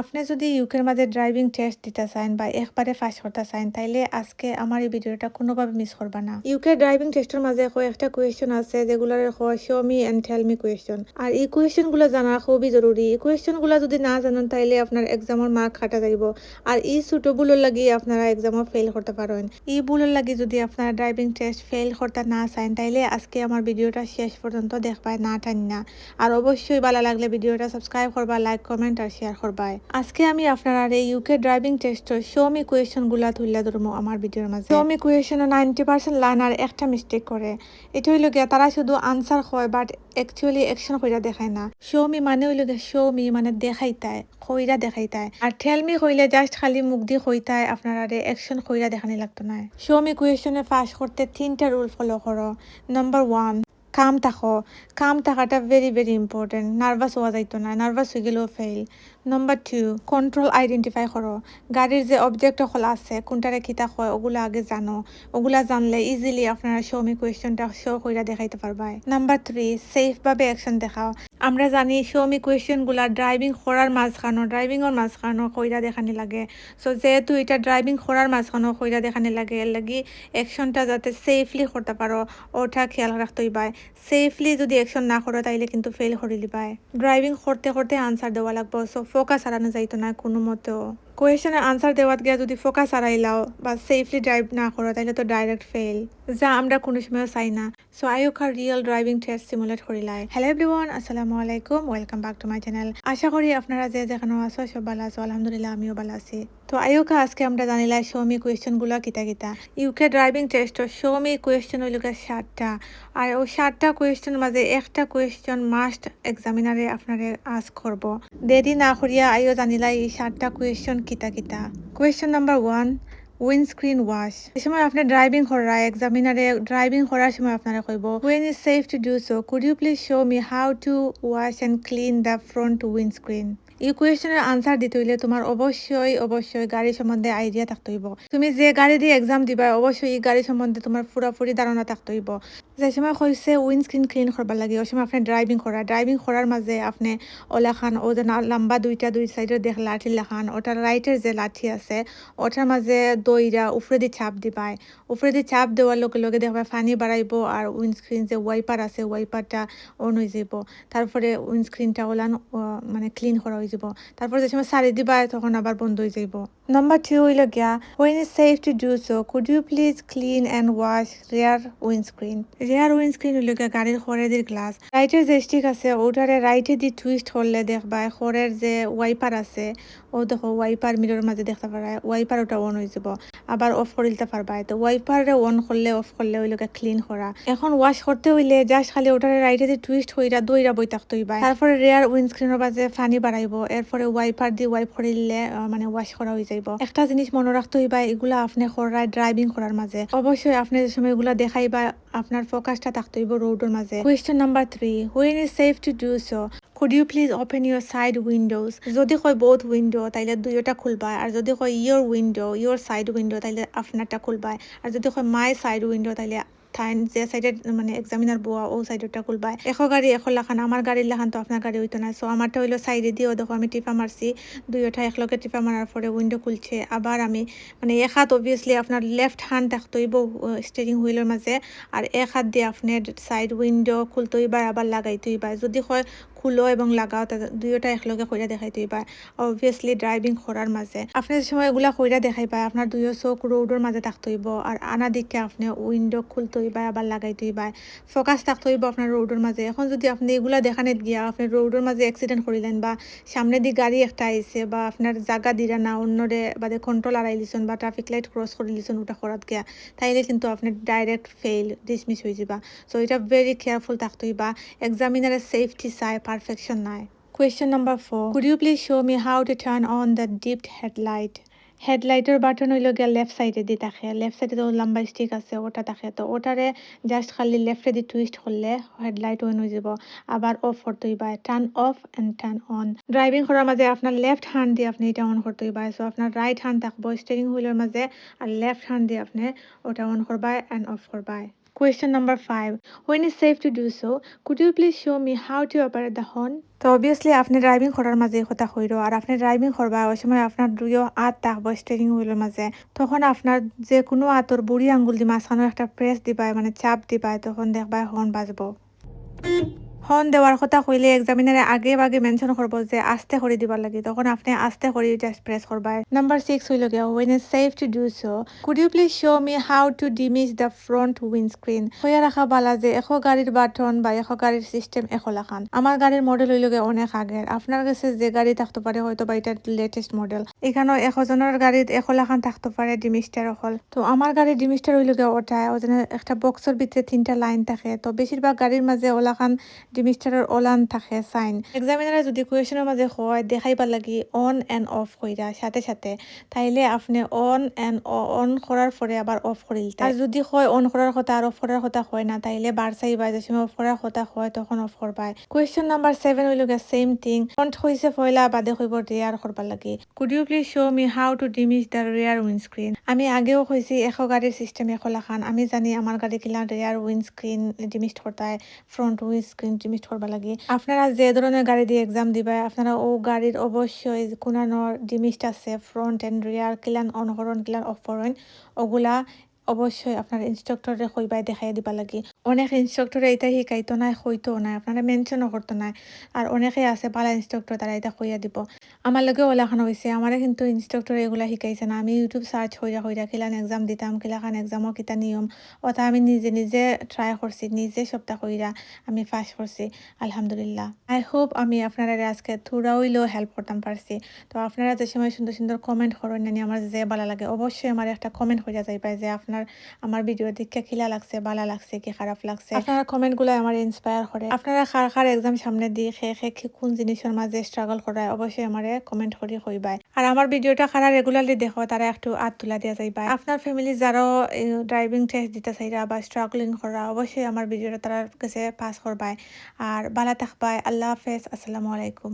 আপনি যদি ইউকের মাঝে ড্রাইভিং টেস্ট দিতে চান বা একবারে পাস করতে চান তাইলে আজকে আমার এই ভিডিওটা কোনোভাবে মিস করবা না। ইউকে ড্রাইভিং টেস্টের মাঝে কয়েকটা কোয়েশ্চন আছে যেগুলোর হয় show me and tell me question. আর এই কোয়েশ্চন গুলো জানা খুবই জরুরি। এই কোয়েশ্চন গুলো যদি না জানেন তাইলে আপনার এক্সামের মার্ক কাটা যাইব। আর এই ছোটো ভুলের লাগি আপনারা এক্সামও ফেল করতে পারেন। এই ভুলের লাগি যদি আপনারা ড্রাইভিং টেস্ট ফেল করতে না চান তাইলে আজকে আমার ভিডিওটা শেষ পর্যন্ত দেখবাই না টান না। আর অবশ্যই ভালো লাগলে ভিডিওটা সাবস্ক্রাইব করবা, লাইক কমেন্ট আর শেয়ার করবা। আজকে আমি আপনারা এই ইউকে ড্রাইভিং টেস্টের শো মি কোয়েশ্চন গুলা তুলে ধরবো আমার ভিডিওর মাঝে। শো মি কোয়েশ্চন 90% লার্নার একটা মিস্টেক করে। এটা হইল গিয়া তারা শুধু আনসার হয় বাট অ্যাকচুয়ালি অ্যাকশন কইরা দেখায় না। শো মি মানে হইল গিয়া শো মি মানে দেখাইতায়, কইরা দেখাইতায়। আর টেল মি কইলে জাস্ট খালি মুখ দিয়ে কইতায়, আপনারা অ্যাকশন কইরা দেখানি লাগতো না। শো মি কোয়েশ্চনে পাস করতে 3টা রুল ফলো করো। নাম্বার 1, কাম থাকো। কাম থাকাটা ভেরি ভেরি ইম্পর্টেন্ট। নার্ভাস হওয়া যাইতো না, নার্ভাস হয়ে গেলেও ফেল। নাম্বার 2, কন্ট্রোল আইডেন্টিফাই করো। গাড়ির যে অবজেক্ট খোলা আছে কোনটারে খিতা হয় ওগুলো আগে জানো। ওগুলা জানলে ইজিলি আপনারা শো মি কোয়েশ্চনটা শো কইরা দেখাইতে পারবাই। নাম্বার 3, সেফ ভাবে অ্যাকশন দেখাও। আমরা জানি শো মি কোয়েশ্চন গুলা ড্রাইভিং করার ড্রাইভিংয়ের মাঝখানো কইরা দেখানি লাগে। সো যেহেতু এটা ড্রাইভিং করার মাঝখানো কইরা দেখানি লাগে, এর লাগি অ্যাকশনটা যাতে সেফলি করতে পারো ওটা খেয়াল রাখতে হইবাই। সেফলি যদি অ্যাকশন না করো তাইলে কিন্তু ফেল করে দিবাই। ড্রাইভিং করতে করতে আনসার দেওয়া লাগবো, সো ফোকাস হারানো যাইতো না কোনো মতেও। কোয়েশনের আনসার দেওয়াত গিয়া যদি ফোকাস হারাইলাও বা সেফলি ড্রাইভ না করো তাহলে তো ডাইরেক্ট ফেল, যা আমরা কোনো সময় চাই না। সো আই হোক রিয়েল ড্রাইভিং টেস্ট সিমুলেট করিলাই। হ্যালো এভরিওয়ান, আসসালামু আলাইকুম, welcome back to my channel. আশা করি আপনারা যে যেখানে আছো সব ভালো আছো, আলহামদুলিল্লাহ আমিও ভালো আছি। তো আইওকা আজকে আমরা জানিলাই শো মি কোয়েশ্চন গুলো কিতা কিতা। UK driving test show me question হইল 7টা। আর ওই 7টা কোয়েশ্চনের মাঝে একটা কোয়েশ্চন মাস্ট এক্সামিনারে আপনারে আস্ক করব। দেরি না করিয়া আইও জানিলাই এই 7টা কোয়েশ্চন কিতা কিতা। Question number 1, windscreen wash. এই সময় আপনি ড্রাইভিং করা এক্সামিনারে ড্রাইভিং করার সময় আপনারা কইব, when is safe to do so, could you please show me how to wash and clean the front windscreen? এই কোয়েশ্চনের আনসার দিতে হইলে তোমার অবশ্যই গাড়ি সম্বন্ধে আইডিয়া থাকতে হইব। তুমি যে গাড়ি দিয়ে এক্সাম দিবা অবশ্যই এই গাড়ি সম্বন্ধে তোমার পুরাপুরি ধারণা থাকতে হইব। যে সময় কইছে উইন্ডস্ক্রিন ক্লিন করবার লাগে ওই সময় আপনি ড্রাইভিং করার মাঝে আপনি ওলাখান ও যে লম্বা দুই সাইডের দেখ লাঠি লাখান, ওটার রাইটের যে লাঠি আছে ওটার মাঝে দইরা উপরে দিয়ে চাপ দিবাই। উপরে দিয়ে চাপ দেওয়ার লগে লগে দেখবা পানি বাড়াইব আর উইন্ডস্ক্রিন যে ওয়াইপার আছে ওয়াইপারটা অন হয়ে যাব। তারপরে উইন্ডস্ক্রিনটা ওলান মানে ক্লিন করা হয়ে যাব। তারপরে যে সময় সারি দিবা তখন আবার বন্ধ হয়ে যাব। নাম্বার 2 হইল গিয়া, when is safe to do so, could you please clean and wash rear windscreen? Rare windscreen হইল গিয়া গাড়ির খড়ের গ্লাস। রাইটের যে স্টিক আছে ওটারে রাইটে দিয়ে টুইস্ট করলে দেখবা খড়ের যে ওয়াইপার আছে ও দেখো ওয়াইপার মিরর মাঝে দেখতে পারা ওয়াইপার ওটা অন হয়ে যাব। আবার অফ করিলতে পারবা। তো ওয়াইপারে অন করলে অফ করলে হইল গিয়া ক্লিন করা। এখন ওয়াশ করতে হইলে জাস্ট খালি ওটারে রাইটে দিয়ে টুইস্ট কইরা দইরা বই থাকতে হইবা। তারপরে রেয়ার উইন্ডস্ক্রিনের মাঝে পানি বাড়াইব, এরপরে ওয়াইপার দিয়ে ওয়াইপ করিলে মানে ওয়াশ করা হয়ে যাইব। একটা জিনিস মনে রাখতে হইবা, এগুলা আপনি করায় ড্রাইভিং করার মাঝে অবশ্যই আপনি যে সময় এগুলা দেখাইবা আপনার ফোকাসটা থাকতে হইব রোডের মাঝে। Question number 3, when is safe to do so, could you please open your side windows? যদি কয় বোথ উইন্ডো তাইলে দুইটা খুলবা, আর যদি কয় ইয়োর সাইড উইন্ডো তাইলে আপনারটা খুলবা, আর যদি কয় মাই সাইড উইন্ডো তাইলে যে সাইডে মানে এক্সামিনার বোয়া ও সাইডটা খুলবা। গাড়ি লাখান, আমার গাড়ির লাখান তো আপনার গাড়ি হইতো না। সো আমারটা হইলো সাইডে দিয়েও দেখো আমি টিপা মারছি, দুইটা একলগে টিপা মারার পরে উইন্ডো খুলছে। আবার আমি মানে এক হাত অবভিয়াসলি আপনার লেফট হ্যান্ড থাকতে হইব স্টিয়ারিং হুইলের মাঝে, আর এক হাত দিয়ে আপনার সাইড উইন্ডো খুলতে হইবা আবার লাগাইতে হইবা। যদি হয় খুলো এবং লাগাও দুইটা একলগে কইরা দেখাইতে হইবা অবভিয়াসলি ড্রাইভিং করার মাঝে। আপনি যে সময় এগুলা কইরা দেখাইবা আপনার দুইও চোখ রোডের মাঝে থাকতে হইব, আর আনা দিকে আপনি উইন্ডো খুলতে হইবা আবার লাগাইতে হইবা। ফোকাস থাকতে হইব আপনার রোডের মাঝে। এখন যদি আপনি এগুলা দেখানিত গিয়া আপনি রোডের মাঝে অ্যাক্সিডেন্ট করিলেন বা সামনে দিয়ে গাড়ি একটা আইছে বা আপনার জায়গা দিরা না অন্যরে বাদে কন্ট্রোল আড়াই লিছন বা ট্রাফিক লাইট ক্রস করে লিছন ওটা করাত গিয়া, তাইলে কিন্তু আপনি ডাইরেক্ট ফেল ডিসমিস হয়ে যাবা। সো এটা ভেরি কেয়ারফুল থাকতে হইবা। এক্সামিনারের সেফটি চাই, পারফেকশন নাই। Question number 4, could you please show me how to turn on the dipped headlight? হেডলাইটের বাটন হইল গিয়া লেফট সাইডে দিয়ে থাকে, লেফট সাইডে তো লম্বা স্টিক আছে ওটা থাকে, তো ওটারে জাস্ট খালি লেফটে দিয়ে টুইস্ট করলে হেডলাইট অন হয়ে যাব। আবার অফ করতে হইবা, turn off and turn on. Driving করার মাঝে আপনার লেফট হ্যান্ড দিয়ে আপনি এটা অন করতে হইবা। সো আপনার রাইট হ্যান্ড থাকবো স্টিয়ারিং হুইলের মাঝে আর লেফট হ্যান্ড দিয়ে আপনি ওটা অন করবা এন্ড অফ করবা। Question number 5. When it's safe to do so, could you please show me how to operate the horn? তো অবভিয়াসলি আপনি ড্রাইভিং করার মাঝে এই কথা কইরো আর আপনি ড্রাইভিং করবা ওই সময় আপনার দুইও হাত থাকবো স্টিয়ারিং হুইলের মাঝে তখন আপনার যে কোনো হাতর বুড়ি আঙ্গুল দিয়ে মাঝখানে একটা প্রেস দিবাই মানে চাপ দিবাই তখন দেখবা হর্ন বাজবো হর্ন দেওয়ার কথা কইলে এক্সামিনারে আগে বাগে মেনশন করবো যে আস্তে করে দিবার লাগে তখন আপনি আস্তে করে জাস্ট প্রেস করবাই নাম্বার 6 হইল গিয়া when it's safe to do so could you please show me how to diminish the front windscreen হইয়া রাখা বালা যে এখো গাড়ির বাটন বা এখো গাড়ির সিস্টেম এখো লাখান আমার গাড়ির মডেল হইল গিয়া অনেক আগের আপনার কাছে যে গাড়ি থাকতে পারে হয়তো বা এটা লেটেস্ট মডেল এখানেও এখজনের গাড়ির এখো লাখান থাকতে পারে ডিমিস্টার অকল তো আমার গাড়ির ডিমিস্টার হইল গিয়া ওটা ওখানে একটা বক্সের ভিতরে 3টা লাইন থাকে তো বেশিরভাগ গাড়ির মাঝে ওলাখান ডিমিস্টারের ওলান থাকে সাইন এক্সামিনারে যদি কোয়েশনের মাঝে হয় দেখাইবার লাগি অন এন্ড অফ কইরা সাথে সাথে তাইলে আপনি অন এন্ড অন করার পরে আবার অফ করিল আর যদি হয় অন করার কথা আর অফ করার কথা হয় না তাইলে বারসাইবা যে সময় অফ করার কথা হয় তখন অফ করবাই কোয়েশ্চন নাম্বার 7 হইল গিয়া সেম থিং ফ্রন্ট হইছে ফয়লা বাদে হইব রিয়ার করবার লাগি could you please show me how to demist the rear windscreen আমি আগেও কইছি এখো গাড়ির সিস্টেম এখো লাখান আমি জানি আমার গাড়ি কিলা রিয়ার উইন্ডস্ক্রিন ডিমিশ করতে হয় ফ্রন্ট উইন্ডস্ক্রিন ডিমিশ করবার লাগি আপনারা যে ধরনের গাড়ি দিয়ে এক্সাম দিবা আপনারা ও গাড়ির অবশ্যই কোনানোর ডিমিস্ট আছে ফ্রন্ট এন্ড রিয়ার কিলান অন করন কিলান অফ করন ওগুলা অবশ্যই আপনার ইনস্ট্রাক্টরে কইবাই দেখাই দিবা লাগি অনেক ইনস্ট্রাক্টরে এটা শিকাইতো নাই হইতো নাই আপনারা মেনশনও করতো নাই আর অনেকে আছে ভালো ইনস্ট্রাক্টর তারা এটা কইয়া দিব আমার লগে ওলাখান হয়েছে আমারে কিন্তু ইনস্ট্রাক্টরে এগুলা শিকাইছে না আমি ইউটিউব সার্চ হইয়া হইয়া কিলান এক্সাম দিতাম কিলাখান এক্সামও কিতা নিয়ম ওটা আমি নিজে নিজে ট্রাই করছি নিজে সপ্তাহ কইরা আমি পাস করছি আলহামদুলিল্লাহ আই হোপ আমি আপনারা আজকে থোড়া হইলেও হেল্প করতাম পারছি তো আপনারা যে সময় সুন্দর সুন্দর কমেন্ট করেন না আমার যে ভালো লাগে অবশ্যই আমার একটা কমেন্ট হইয়া যাইবা যে আপনার আমার ভিডিও দেখে খিলা লাগছে ভালো লাগছে কি খারাপ লাগছে আপনারা কমেন্টগুলো আমার ইন্সপায়ার করে আপনারা কার কার এক্সাম সামনে দিয়ে কোন জিনিসের মাঝে স্ট্রাগল করায় অবশ্যই আমারে কমেন্ট করে কইবাই আর আমার ভিডিওটা কারা রেগুলারলি দেখো তারা একটু হাত তুলা দিয়া যাইবা আপনার ফ্যামিলি যারাও ড্রাইভিং টেস্ট দিতে চাইরা বা স্ট্রাগলিং করা অবশ্যই আমার ভিডিওটা তার কাছে পাস করবাই আর ভালো থাকবাই আল্লাহ হাফেজ আসসালামু আলাইকুম।